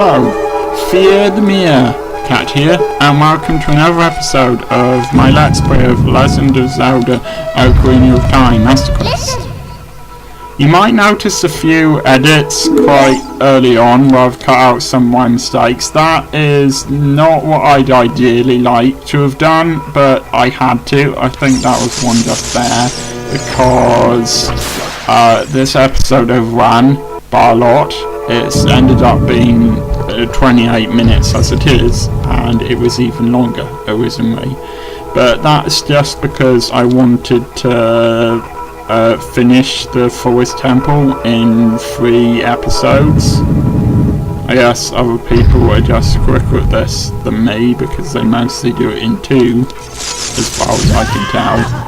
Hello, Fear the Mere Cat here, and welcome to another episode of my Let's Play of Legend of Zelda Ocarina of Time Master Quest. You might notice a few edits quite early on where I've cut out some of my mistakes. That is not what I'd ideally like to have done, but I had to. I think that was one just there, because this episode overran by a lot. It's ended up being 28 minutes as it is, and it was even longer originally. But that's just because I wanted to finish the Forrest Temple in 3 episodes. I guess other people are just quicker at this than me because they mostly do it in 2, as far as I can tell.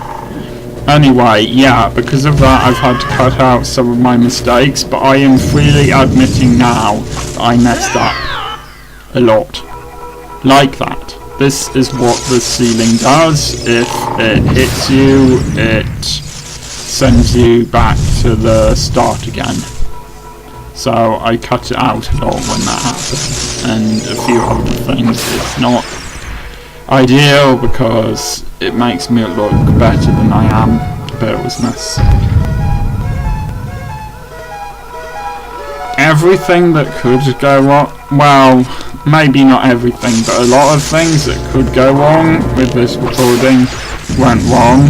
Anyway, yeah, because of that I've had to cut out some of my mistakes, but I am freely admitting now that I messed up a lot. Like that. This is what the ceiling does. If it hits you, it sends you back to the start again. So I cut it out a lot when that happened, and a few other things. It's not ideal because it makes me look better than I am, but it was necessary. Everything that could go wrong, well, maybe not everything, but a lot of things that could go wrong with this recording went wrong.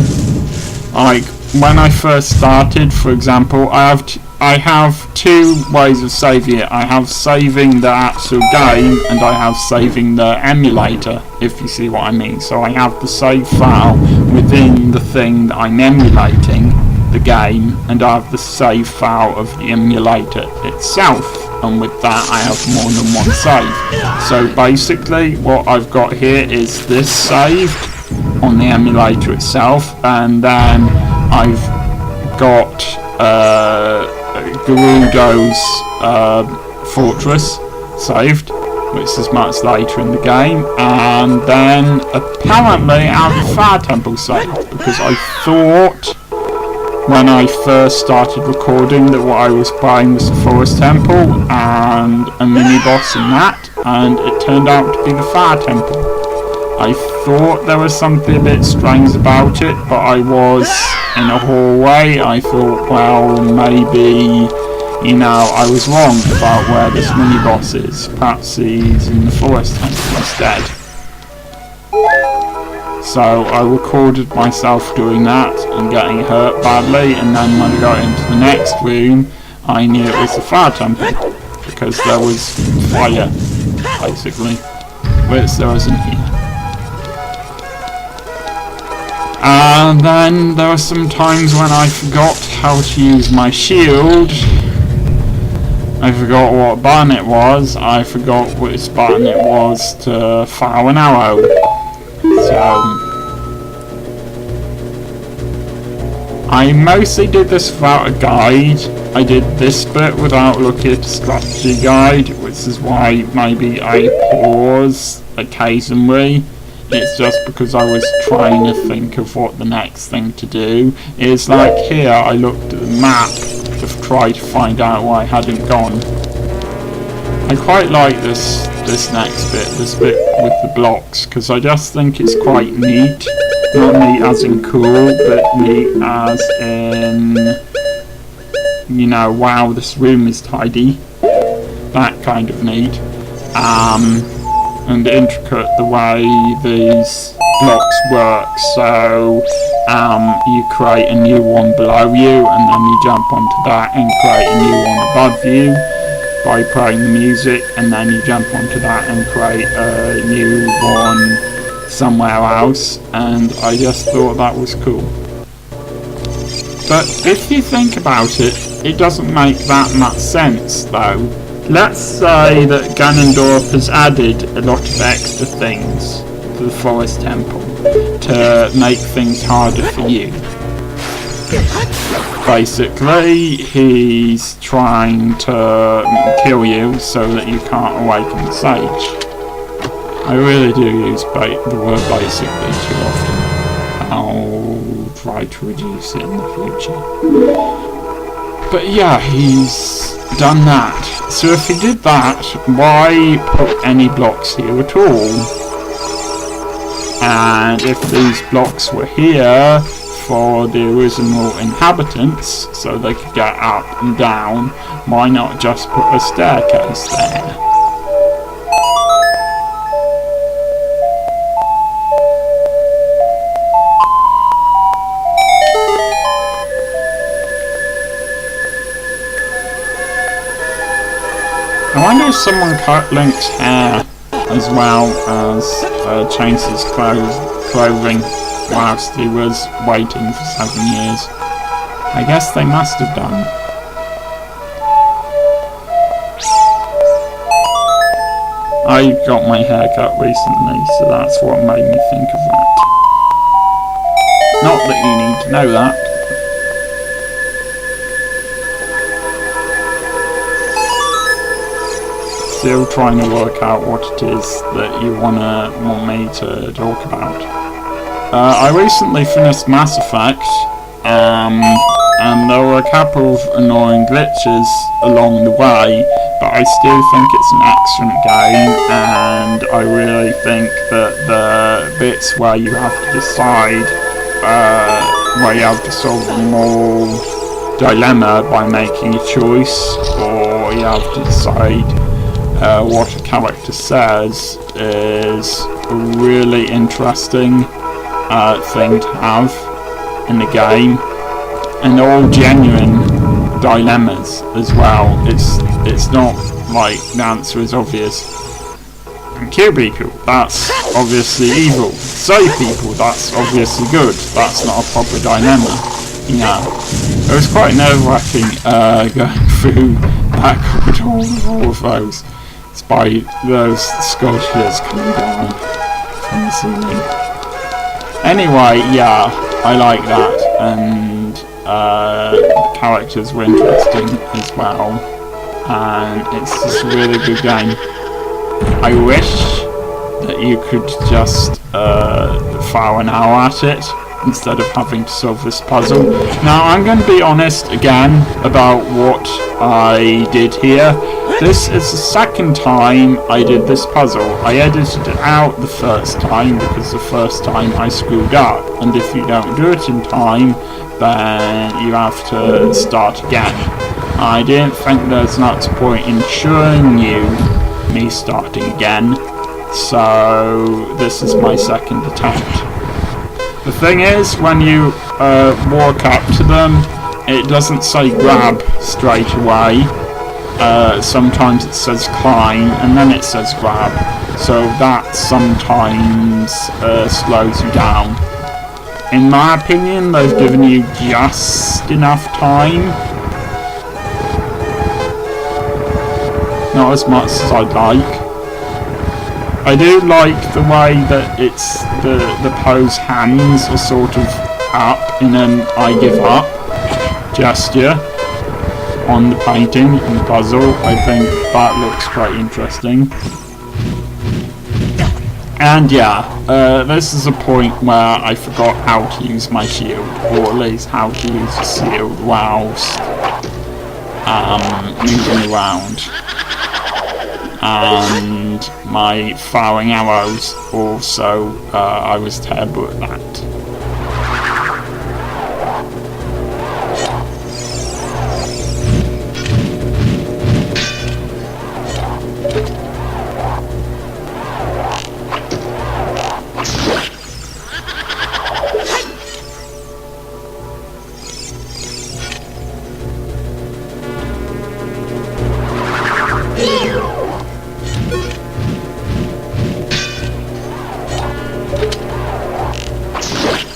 Like, when I first started, for example, I have 2 ways of saving it. I have saving the actual game, and I have saving the emulator, if you see what I mean. So I have the save file within the thing that I'm emulating, the game, and I have the save file of the emulator itself. And with that I have more than one save. So basically what I've got here is this saved on the emulator itself, and then I've got Gerudo's fortress saved, which is much later in the game, and then apparently I have the Fire Temple saved, because I thought when I first started recording that what I was playing was the Forrest Temple and a mini boss in that, and it turned out to be the Fire Temple. I thought there was something a bit strange about it, but I was in a hallway. I thought, well, maybe, you know, I was wrong about where this mini boss is. Perhaps he's in the Forest Temple instead. So I recorded myself doing that and getting hurt badly, and then when I got into the next room I knew it was the Fire Temple, because there was fire, basically, which there isn't here. And then there were some times when I forgot how to use my shield. I forgot what button it was. I forgot which button it was to fire an arrow. So I mostly did this without a guide. I did this bit without looking at a strategy guide, which is why maybe I pause occasionally. It's just because I was trying to think of what the next thing to do is. Like here, I looked at the map to try to find out why I hadn't gone. I quite like this next bit, this bit with the blocks, because I just think it's quite neat. Not neat as in cool, but neat as in, you know, wow, this room is tidy. That kind of neat. And intricate the way these blocks work. So you create a new one below you, and then you jump onto that and create a new one above you by playing the music, and then you jump onto that and create a new one somewhere else, and I just thought that was cool. But if you think about it, it doesn't make that much sense though. Let's say that Ganondorf has added a lot of extra things to the Forest Temple to make things harder for you. Basically, he's trying to kill you so that you can't awaken the sage. I really do use the word basically too often. I'll try to reduce it in the future. But yeah, he's done that. So if he did that, why put any blocks here at all? And if these blocks were here for the original inhabitants, so they could get up and down, why not just put a staircase there? I wonder if someone cut Link's hair as well as changed his clothing whilst he was waiting for 7 years. I guess they must have done. I got my hair cut recently, so that's what made me think of that. Not that you need to know that. Still trying to work out what it is that you want me to talk about. I recently finished Mass Effect, and there were a couple of annoying glitches along the way, but I still think it's an excellent game, and I really think that the bits where you have to decide, where you have to solve a moral dilemma by making a choice, or you have to decide what a character says, is a really interesting thing to have in the game, and they're all genuine dilemmas as well. It's not like the answer is obvious. And kill people, that's obviously evil. Save people, that's obviously good. That's not a proper dilemma. You know, it was quite nerve-wracking going through that corridor with all of those. Despite those sculptures coming down from the ceiling. Anyway, yeah, I like that, and characters were interesting as well, and it's just a really good game. I wish that you could just fire an hour at it instead of having to solve this puzzle. Now, I'm going to be honest again about what I did here. This is the second time I did this puzzle. I edited it out the first time because the first time I screwed up, and if you don't do it in time, then you have to start again. I didn't think there's much point in showing you me starting again, so this is my second attempt. The thing is, when you walk up to them, it doesn't say grab straight away. Sometimes it says climb, and then it says grab. So that sometimes slows you down. In my opinion, they've given you just enough time. Not as much as I'd like. I do like the way that it's the pose hands are sort of up in an I give up gesture on the painting and the puzzle. I think that looks quite interesting. And yeah, this is a point where I forgot how to use my shield, or at least how to use the shield whilst moving around. And my firing arrows also, I was terrible at that.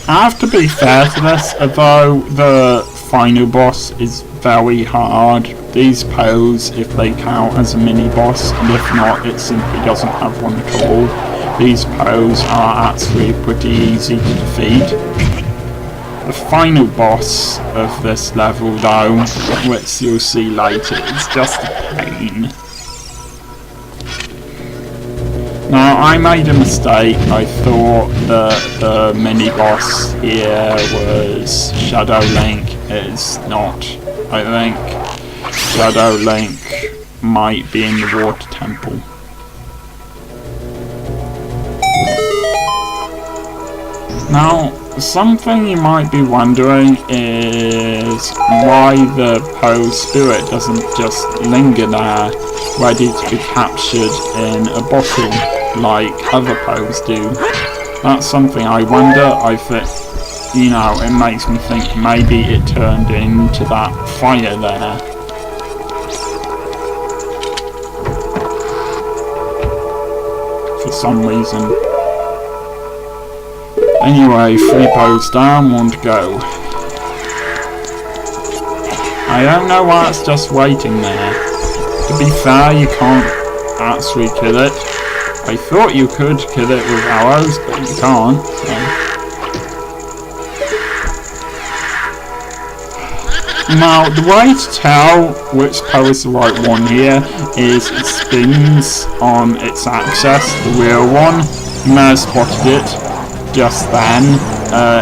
I have to be fair to this, although the final boss is very hard. These pose, if they count as a mini boss, and if not, it simply doesn't have one at all. These pose are actually pretty easy to defeat. The final boss of this level though, which you'll see later, is just a pain. Now, I made a mistake. I thought that the mini-boss here was Shadow Link. It's not. I think Shadow Link might be in the Water Temple. Now, something you might be wondering is why the Pose Spirit doesn't just linger there, ready to be captured in a bottle like other Pose do. That's something I wonder. I think, you know, it makes me think maybe it turned into that fire there. For some reason. Anyway, 3 Pose down, 1 to go. I don't know why it's just waiting there. To be fair, you can't actually kill it. I thought you could kill it with arrows, but you can't. So. Now, the way to tell which Pose is the right one here is it spins on its axis, the real one. You may have spotted it just then.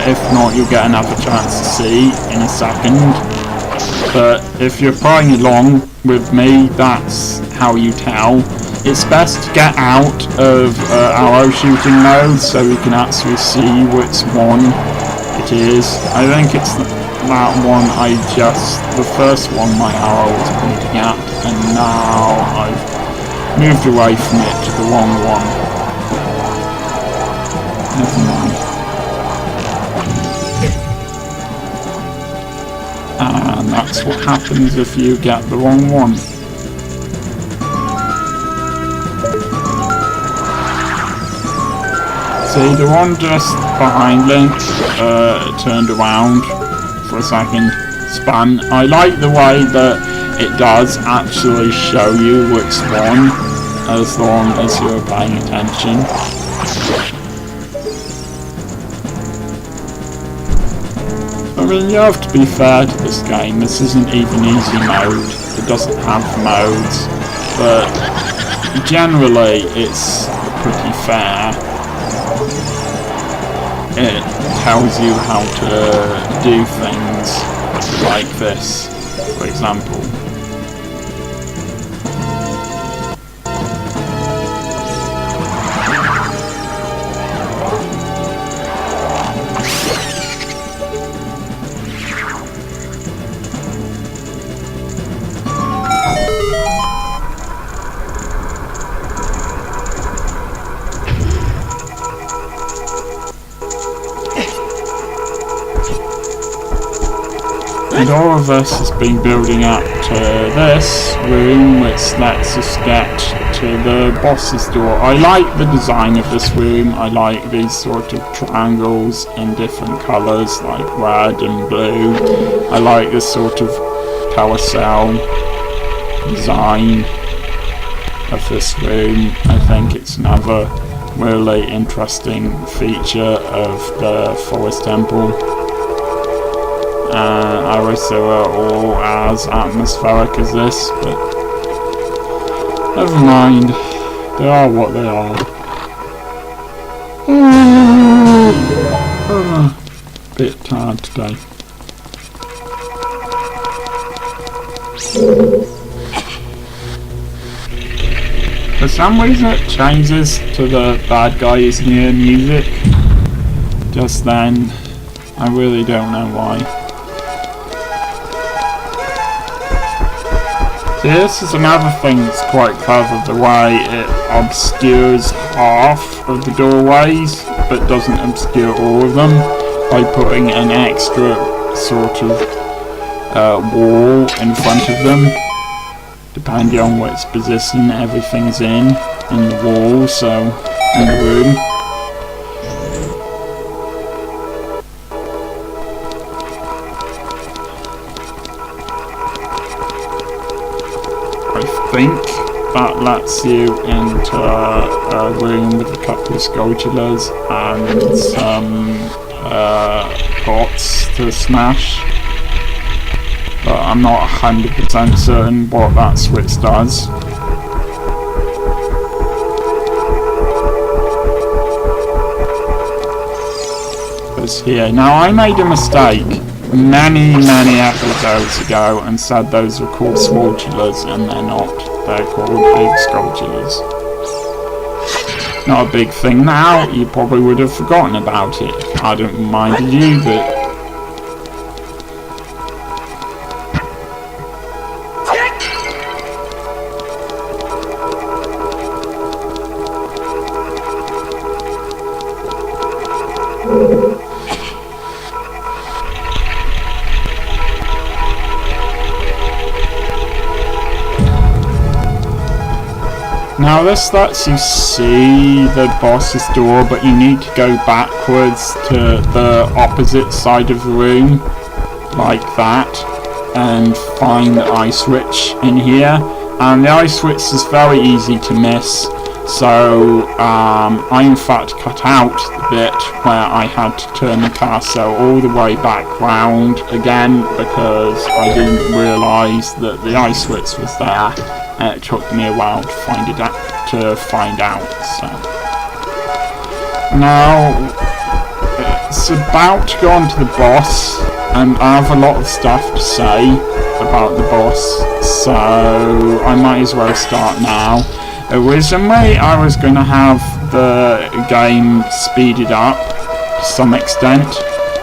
If not, you'll get another chance to see in a second. But if you're playing along with me, that's how you tell. It's best to get out of arrow shooting mode so we can actually see which one it is. I think it's that one the first one my arrow was pointing at, and now I've moved away from it to the wrong one. Never mind. And that's what happens if you get the wrong one. See, the one just behind Link turned around for a second, spun. I like the way that it does actually show you which one, as long as you're paying attention. I mean, you have to be fair to this game. This isn't even easy mode. It doesn't have modes, but generally it's pretty fair. It tells you how to do things like this, for example. And all of this has been building up to this room, which lets us get to the boss's door. I like the design of this room. I like these sort of triangles in different colours, like red and blue. I like this sort of carousel design of this room. I think it's another really interesting feature of the Forrest Temple. I wish they were all as atmospheric as this, but never mind. They are what they are. Bit tired today. For some reason it changes to the bad guys near music just then. I really don't know why. This is another thing that's quite clever, the way it obscures half of the doorways, but doesn't obscure all of them, by putting an extra sort of wall in front of them, depending on which position everything's in the wall, so in the room. I think that lets you into a room with a couple of sculptures and some pots to smash, but I'm not 100% certain what that switch does. It's here. Now I made a mistake many episodes ago and said those were called Swartulas, and they're not. They're called big Sculptulas. Not a big thing now. You probably would have forgotten about it if I hadn't reminded you, but now this lets you see the boss's door, but you need to go backwards to the opposite side of the room, like that, and find the ice switch in here. And the ice switch is very easy to miss, so I in fact cut out the bit where I had to turn the carousel all the way back round again, because I didn't realise that the ice switch was there. It took me a while to find out. So now it's about to go on to the boss, and I have a lot of stuff to say about the boss, so I might as well start now. Originally, I was going to have the game speeded up to some extent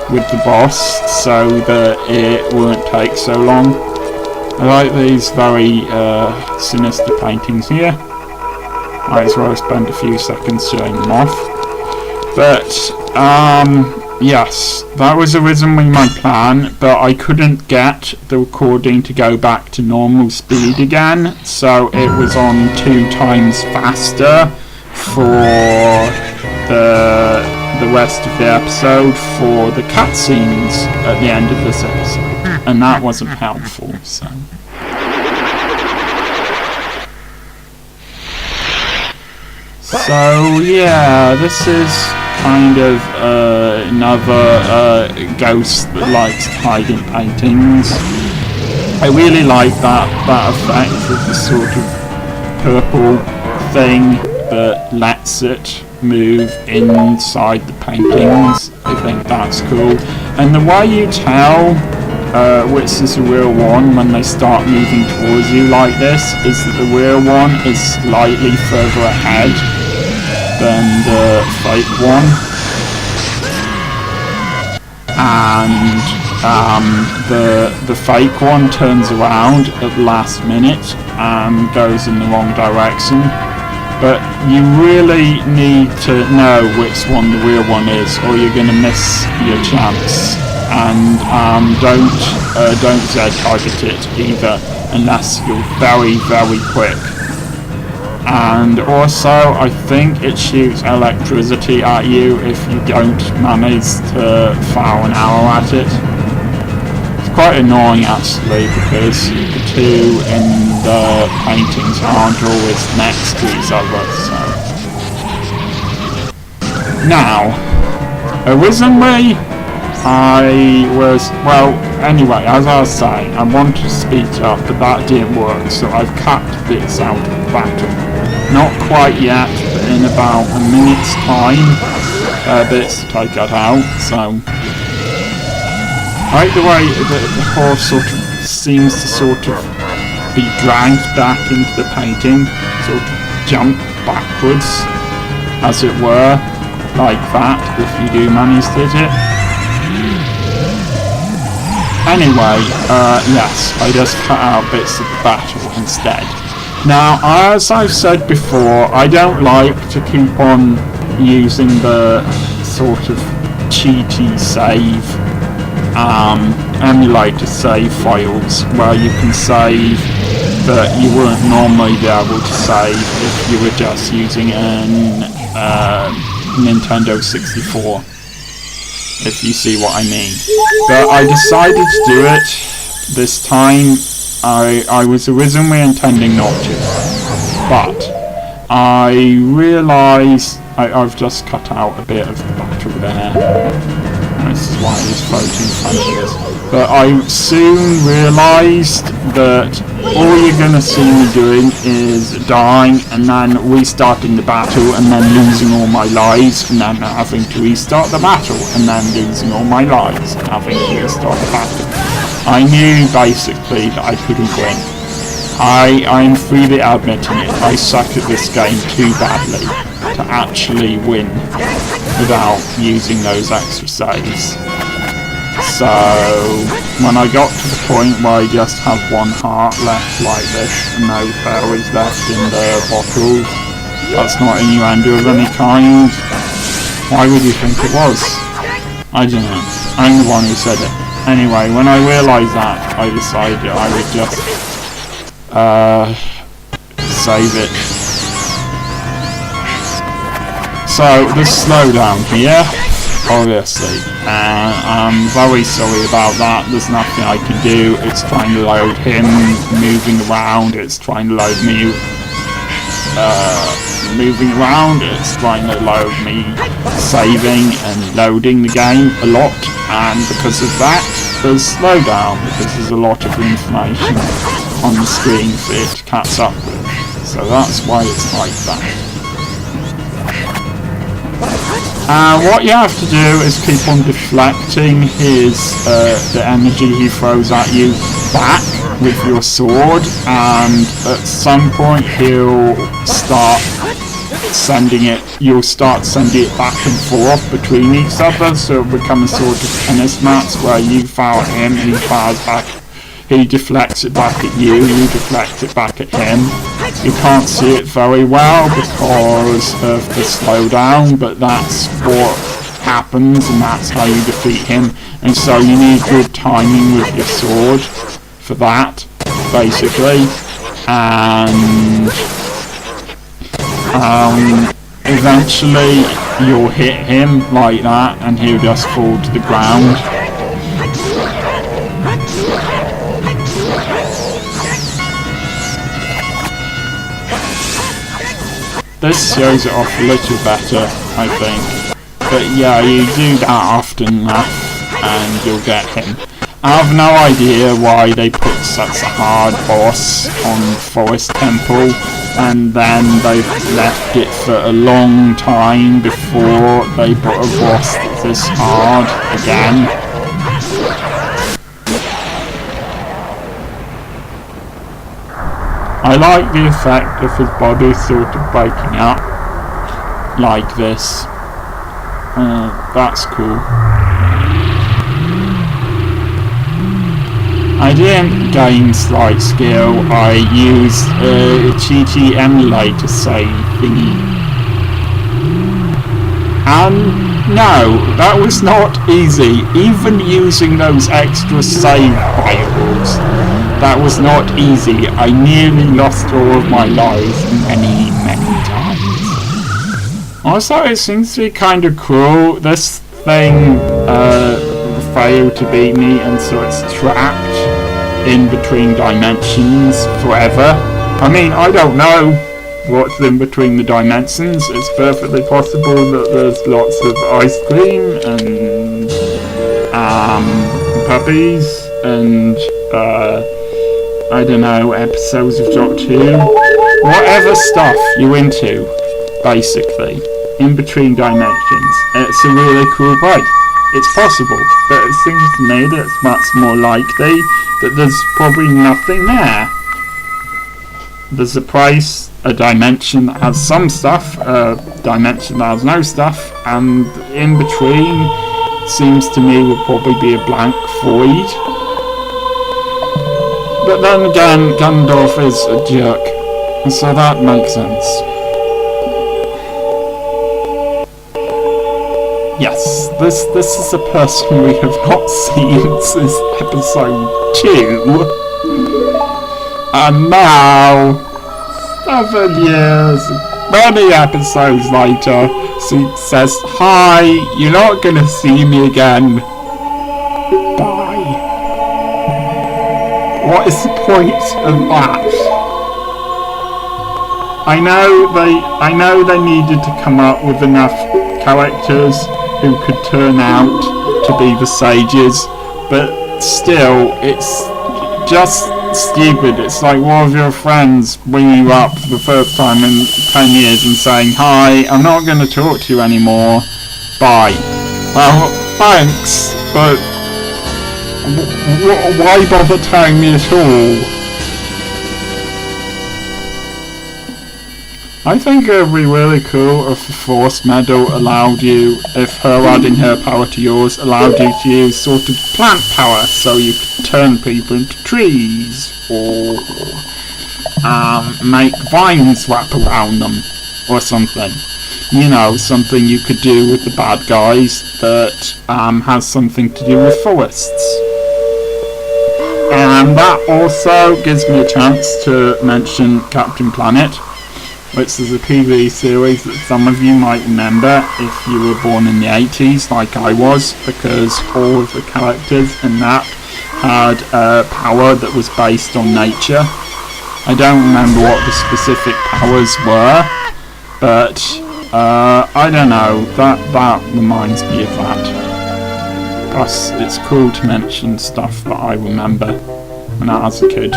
with the boss, so that it wouldn't take so long. I like these very sinister paintings here. Might as well spend a few seconds showing them off. But, yes, that was originally my plan, but I couldn't get the recording to go back to normal speed again, so it was on 2 times faster for the rest of the episode for the cutscenes at the end of this episode, and that wasn't helpful, so. So yeah, this is kind of another ghost that likes hiding paintings. I really like that effect with the sort of purple thing that lets it move inside the paintings. I think that's cool. And the way you tell which is the real one when they start moving towards you like this is that the real one is slightly further ahead than the fake one, and the fake one turns around at the last minute and goes in the wrong direction. But you really need to know which one the real one is, or you're going to miss your chance. And don't Z-target it either, unless you're very quick. And also, I think it shoots electricity at you if you don't manage to fire an arrow at it. It's quite annoying actually, because the two in the paintings aren't always next to each other, so. Now, originally, anyway, as I was saying, I wanted to speed up, but that didn't work, so I've cut bits out of the battle. Not quite yet, but in about a minute's time, bits that I cut out, so. I like the way the horse sort of seems to sort of be dragged back into the painting, sort of jump backwards, as it were, like that, if you do manage to hit it. Anyway, yes, I just cut out bits of the battle instead. Now, as I've said before, I don't like to keep on using the sort of cheaty save, emulator save files, where you can save that you wouldn't normally be able to save if you were just using an Nintendo 64. If you see what I mean. But I decided to do it this time. I was originally intending not to, but I realised I've just cut out a bit of the battle there. Let's this is why he's floating in front of us. But I soon realised that all you're going to see me doing is dying and then restarting the battle and then losing all my lives and then having to restart the battle and then losing all my lives and having to restart the battle. I knew basically that I couldn't win. I'm freely admitting it. I suck at this game too badly to actually win without using those extra saves. So when I got to the point where I just have one heart left like this and no fairies left in the bottles, that's not innuendo of any kind. Why would you think it was? I don't know. I'm the one who said it. Anyway, when I realised that, I decided I would just save it. So the slowdown here, obviously, and I'm very sorry about that. There's nothing I can do. It's trying to load him moving around, it's trying to load me moving around, it's trying to load me saving and loading the game a lot, and because of that there's slowdown, because there's a lot of information on the screen for it to catch up with. So that's why it's like that. What you have to do is keep on deflecting the energy he throws at you back with your sword, and at some point you'll start sending it back and forth between each other, so it'll become a sort of tennis match where you foul at him, he fouls back, he deflects it back at you, you deflect it back at him. You can't see it very well because of the slowdown, but that's what happens and that's how you defeat him. And so you need good timing with your sword for that, basically. And eventually you'll hit him like that and he'll just fall to the ground. This shows it off a little better, I think. But yeah, you do that often enough and you'll get him. I have no idea why they put such a hard boss on Forrest Temple, and then they've left it for a long time before they put a boss this hard again. I like the effect of his body sort of breaking up like this. That's cool. I didn't gain slight skill, I used a cheaty emulator save thingy. And no, that was not easy. Even using those extra save files, that was not easy. I nearly lost all of my lives many times. Also, it seems to be kind of cruel. This thing failed to beat me, and so it's trapped in between dimensions forever. I mean, I don't know what's in between the dimensions. It's perfectly possible that there's lots of ice cream and puppies and I don't know, episodes of Doctor Who. Whatever stuff you're into, basically, in between dimensions. It's a really cool place. It's possible, but it seems to me that it's much more likely that there's probably nothing there. There's a dimension that has some stuff, a dimension that has no stuff, and in between seems to me will probably be a blank void. But then again, Gandalf is a jerk, and so that makes sense. Yes, this is a person we have not seen since episode 2. And now, 7 years, many episodes later, she says, "Hi, you're not gonna see me again. Bye." What is the point of that? I know they needed to come up with enough characters who could turn out to to be the sages, but still, it's just stupid. It's like one of your friends ringing you up for the first time in 10 years and saying, "Hi, I'm not going to talk to you anymore. Bye." Well, thanks, but why bother telling me at all? I think it would be really cool if the Force Medal allowed you, if her adding her power to yours, allowed you to use sort of plant power, so you could turn people into trees, or make vines wrap around them, or something. You know, something you could do with the bad guys that has something to do with forests. And that also gives me a chance to mention Captain Planet, which is a TV series that some of you might remember if you were born in the 80s like I was, because all of the characters in that had a power that was based on nature. I don't remember what the specific powers were, but I don't know, that reminds me of that. Plus, it's cool to mention stuff that I remember when I was a kid.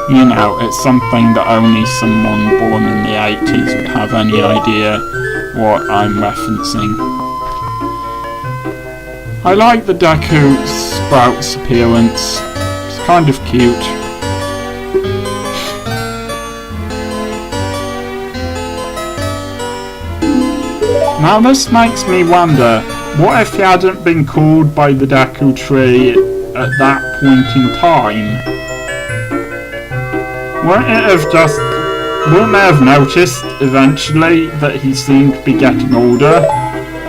You know, it's something that only someone born in the 80s would have any idea what I'm referencing. I like the Deku Sprout's appearance. It's kind of cute. Now this makes me wonder, what if he hadn't been called by the Deku Tree at that point in time? Wouldn't they have noticed eventually that he seemed to be getting older?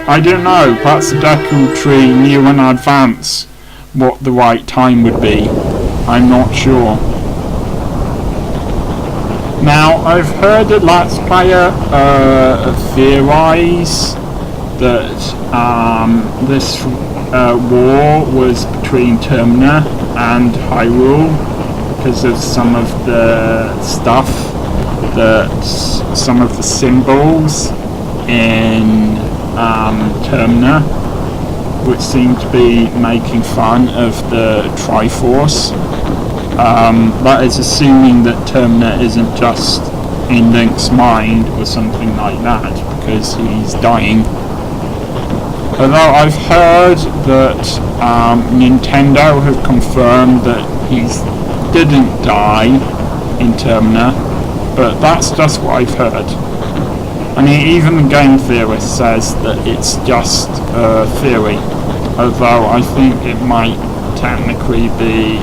I don't know, perhaps the Deku Tree knew in advance what the right time would be. I'm not sure. Now, I've heard a Let's Player theorise that this war was between Termina and Hyrule, because of some of the stuff, some of the symbols in Termina, which seem to be making fun of the Triforce. That is assuming that Termina isn't just in Link's mind or something like that, because he's dying. Although I've heard that Nintendo have confirmed that he's didn't die in Termina, but that's just what I've heard. I mean, even the game theorist says that it's just a theory, although I think it might technically be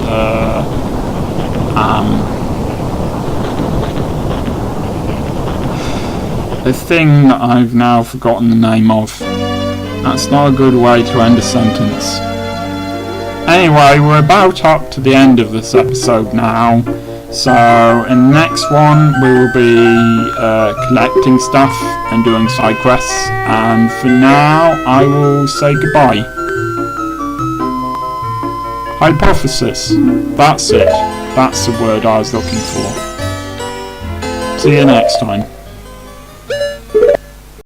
a thing that I've now forgotten the name of. That's not a good way to end a sentence. Anyway, we're about up to the end of this episode now, so in the next one we will be collecting stuff and doing side quests, and for now I will say goodbye. Hypothesis. That's it. That's the word I was looking for. See you next time.